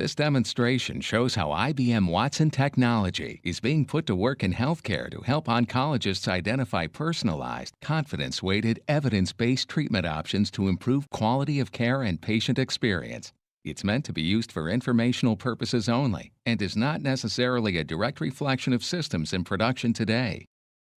This demonstration shows how IBM Watson technology is being put to work in healthcare to help oncologists identify personalized, confidence-weighted, evidence-based treatment options to improve quality of care and patient experience. It's meant to be used for informational purposes only and is not necessarily a direct reflection of systems in production today.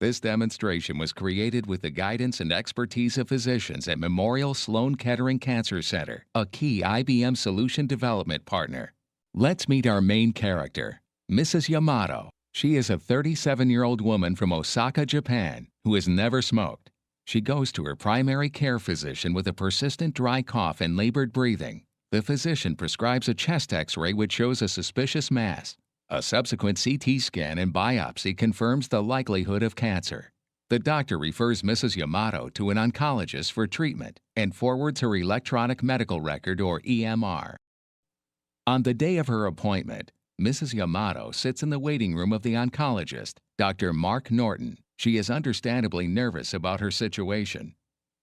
This demonstration was created with the guidance and expertise of physicians at Memorial Sloan Kettering Cancer Center, a key IBM solution development partner. Let's meet our main character, Mrs. Yamato. She is a 37-year-old woman from Osaka, Japan, who has never smoked. She goes to her primary care physician with a persistent dry cough and labored breathing. The physician prescribes a chest X-ray which shows a suspicious mass. A subsequent CT scan and biopsy confirms the likelihood of cancer. The doctor refers Mrs. Yamato to an oncologist for treatment and forwards her electronic medical record or EMR. On the day of her appointment, Mrs. Yamato sits in the waiting room of the oncologist, Dr. Mark Norton. She is understandably nervous about her situation.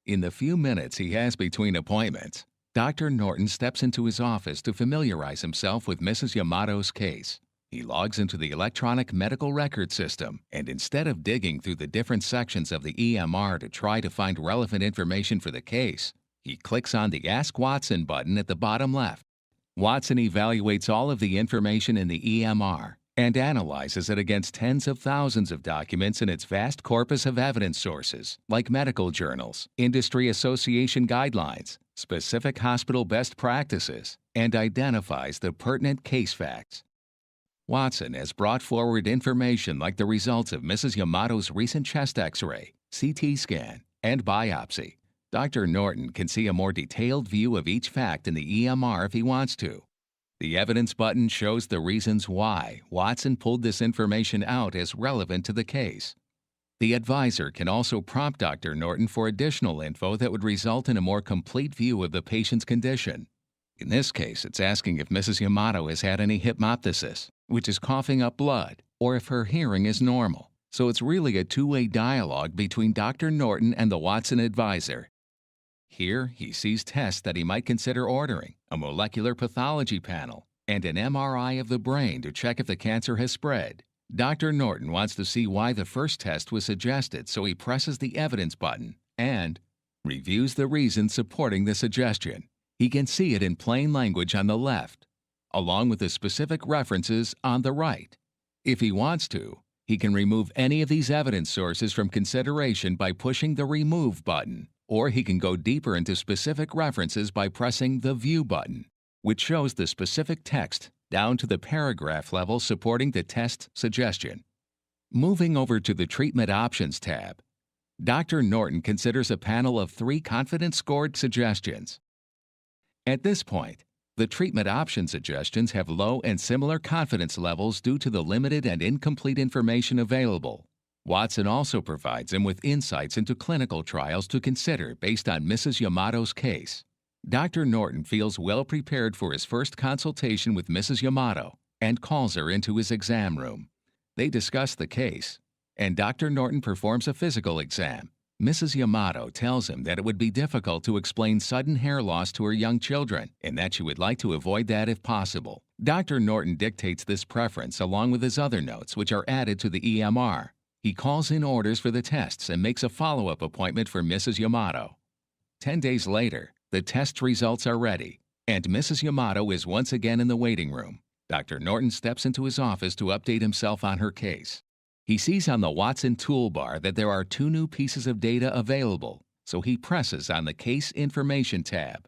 In the few minutes he has between appointments, Dr. Norton steps into his office to familiarize himself with Mrs. Yamato's case. He logs into the electronic medical record system, and instead of digging through the different sections of the EMR to try to find relevant information for the case, he clicks on the Ask Watson button at the bottom left. Watson evaluates all of the information in the EMR and analyzes it against tens of thousands of documents in its vast corpus of evidence sources, like medical journals, industry association guidelines, specific hospital best practices, and identifies the pertinent case facts. Watson has brought forward information like the results of Mrs. Yamato's recent chest X-ray, CT scan, and biopsy. Dr. Norton can see a more detailed view of each fact in the EMR if he wants to. The evidence button shows the reasons why Watson pulled this information out as relevant to the case. The advisor can also prompt Dr. Norton for additional info that would result in a more complete view of the patient's condition. In this case, it's asking if Mrs. Yamato has had any hypnoptosis, which is coughing up blood, or if her hearing is normal. So it's really a two-way dialogue between Dr. Norton and the Watson advisor. Here, he sees tests that he might consider ordering, a molecular pathology panel, and an MRI of the brain to check if the cancer has spread. Dr. Norton wants to see why the first test was suggested, so he presses the evidence button and reviews the reasons supporting the suggestion. He can see it in plain language on the left, along with the specific references on the right. If he wants to, he can remove any of these evidence sources from consideration by pushing the Remove button, or he can go deeper into specific references by pressing the View button, which shows the specific text down to the paragraph level supporting the test suggestion. Moving over to the Treatment Options tab, Dr. Norton considers a panel of 3 confidence-scored suggestions. At this point, the treatment option suggestions have low and similar confidence levels due to the limited and incomplete information available. Watson also provides him with insights into clinical trials to consider based on Mrs. Yamato's case. Dr. Norton feels well prepared for his first consultation with Mrs. Yamato and calls her into his exam room. They discuss the case, and Dr. Norton performs a physical exam. Mrs. Yamato tells him that it would be difficult to explain sudden hair loss to her young children and that she would like to avoid that if possible. Dr. Norton dictates this preference along with his other notes, which are added to the EMR. He calls in orders for the tests and makes a follow-up appointment for Mrs. Yamato. 10 days later, the test results are ready, and Mrs. Yamato is once again in the waiting room. Dr. Norton steps into his office to update himself on her case. He sees on the Watson toolbar that there are 2 new pieces of data available, so he presses on the Case Information tab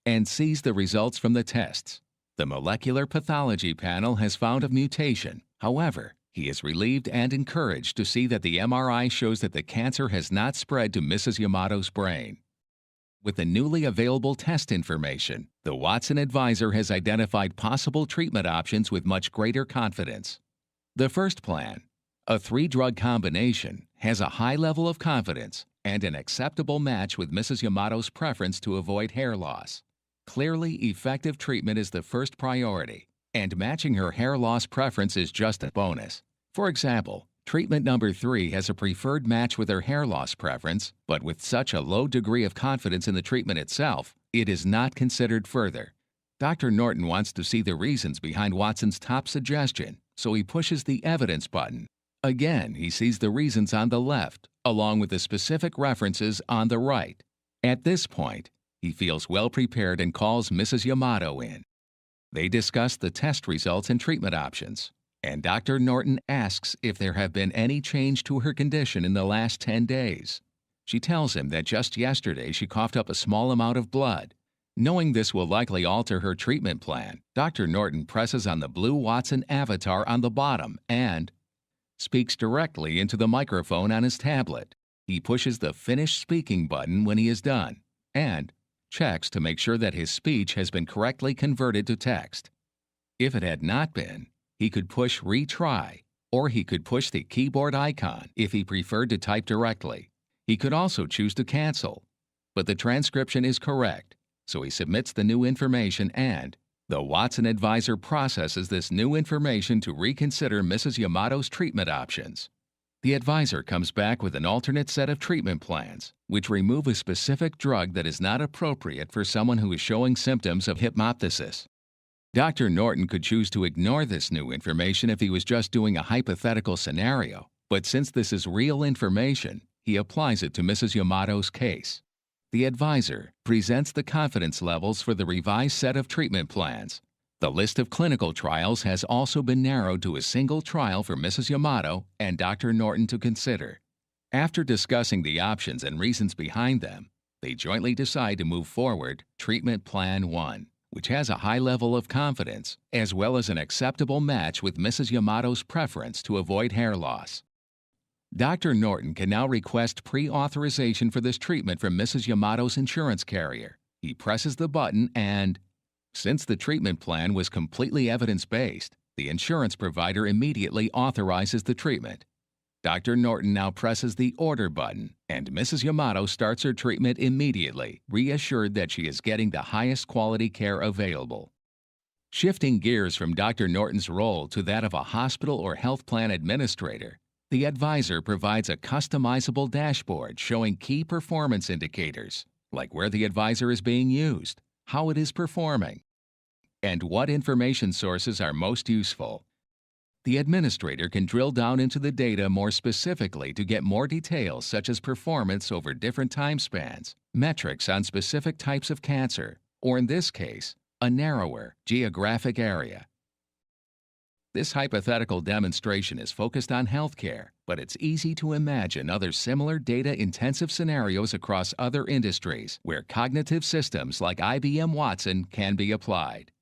and sees the results from the tests. The molecular pathology panel has found a mutation. However, he is relieved and encouraged to see that the MRI shows that the cancer has not spread to Mrs. Yamato's brain. With the newly available test information, the Watson advisor has identified possible treatment options with much greater confidence. The first plan, a 3-drug combination, has a high level of confidence and an acceptable match with Mrs. Yamato's preference to avoid hair loss. Clearly, effective treatment is the first priority, and matching her hair loss preference is just a bonus. For example, treatment number 3 has a preferred match with her hair loss preference, but with such a low degree of confidence in the treatment itself, it is not considered further. Dr. Norton wants to see the reasons behind Watson's top suggestion, so he pushes the evidence button. Again, he sees the reasons on the left, along with the specific references on the right. At this point, he feels well prepared and calls Mrs. Yamato in. They discuss the test results and treatment options, and Dr. Norton asks if there have been any change to her condition in the last 10 days. She tells him that just yesterday she coughed up a small amount of blood. Knowing this will likely alter her treatment plan, Dr. Norton presses on the blue Watson avatar on the bottom and speaks directly into the microphone on his tablet. He pushes the Finish Speaking button when he is done and checks to make sure that his speech has been correctly converted to text. If it had not been, he could push Retry, or he could push the keyboard icon if he preferred to type directly. He could also choose to cancel, but the transcription is correct, so he submits the new information and the Watson advisor processes this new information to reconsider Mrs. Yamato's treatment options. The advisor comes back with an alternate set of treatment plans, which remove a specific drug that is not appropriate for someone who is showing symptoms of hypnoptosis. Dr. Norton could choose to ignore this new information if he was just doing a hypothetical scenario, but since this is real information, he applies it to Mrs. Yamato's case. The advisor presents the confidence levels for the revised set of treatment plans. The list of clinical trials has also been narrowed to a single trial for Mrs. Yamato and Dr. Norton to consider. After discussing the options and reasons behind them, they jointly decide to move forward Treatment Plan 1, which has a high level of confidence, as well as an acceptable match with Mrs. Yamato's preference to avoid hair loss. Dr. Norton can now request pre-authorization for this treatment from Mrs. Yamato's insurance carrier. He presses the button and, since the treatment plan was completely evidence-based, the insurance provider immediately authorizes the treatment. Dr. Norton now presses the order button, and Mrs. Yamato starts her treatment immediately, reassured that she is getting the highest quality care available. Shifting gears from Dr. Norton's role to that of a hospital or health plan administrator, the advisor provides a customizable dashboard showing key performance indicators, like where the advisor is being used, how it is performing, and what information sources are most useful. The administrator can drill down into the data more specifically to get more details such as performance over different time spans, metrics on specific types of cancer, or in this case, a narrower geographic area. This hypothetical demonstration is focused on healthcare, but it's easy to imagine other similar data-intensive scenarios across other industries where cognitive systems like IBM Watson can be applied.